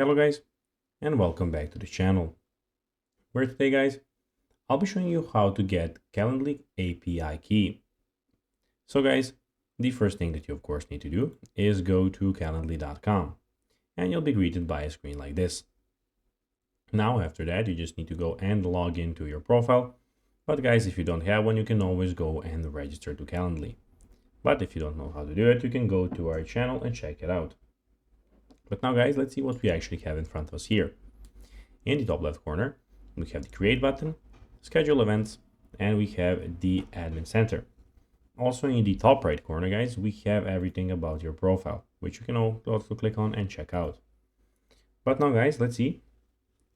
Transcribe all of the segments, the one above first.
Hello guys, and welcome back to the channel, where today guys, I'll be showing you how to get Calendly API Key. So guys, the first thing that you of course need to do is go to calendly.com and you'll be greeted by a screen like this. Now after that, you just need to go and log into your profile. But guys, if you don't have one, you can always go and register to Calendly. But if you don't know how to do it, you can go to our channel and check it out. But now guys, let's see what we actually have in front of us here. In the top left corner, we have the create button, schedule events, and we have the admin center. Also in the top right corner guys, we have everything about your profile, which you can also click on and check out. But now guys, let's see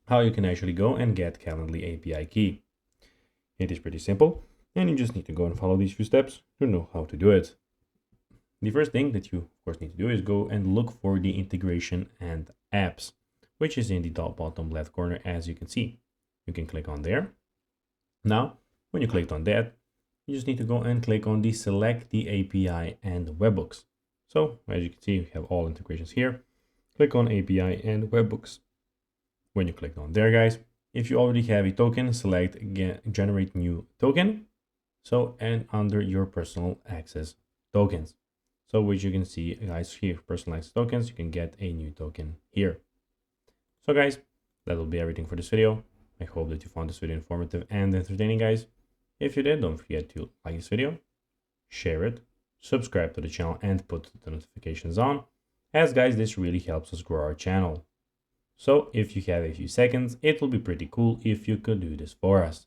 how you can actually go and get Calendly API Key. It is pretty simple, and you just need to go and follow these few steps to know how to do it. The first thing that you of course need to do is go and look for the integration and apps, which is in the top bottom left corner, as you can see. You can click on there. Now, when you clicked on that, you just need to go and click on the select the API and webhooks. So as you can see, we have all integrations here. Click on API and webhooks. When you click on there guys, if you already have a token, select generate new token. So, and under your personal access tokens. So which you can see guys here, personalized tokens, you can get a new token here. So guys, that will be everything for this video. I hope that you found this video informative and entertaining guys. If you did, don't forget to like this video, share it, subscribe to the channel and put the notifications on, as guys, this really helps us grow our channel. So if you have a few seconds, it will be pretty cool if you could do this for us.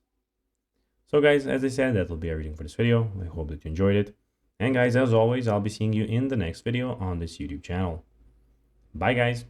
So guys, as I said, that will be everything for this video. I hope that you enjoyed it. And guys, as always, I'll be seeing you in the next video on this YouTube channel. Bye guys.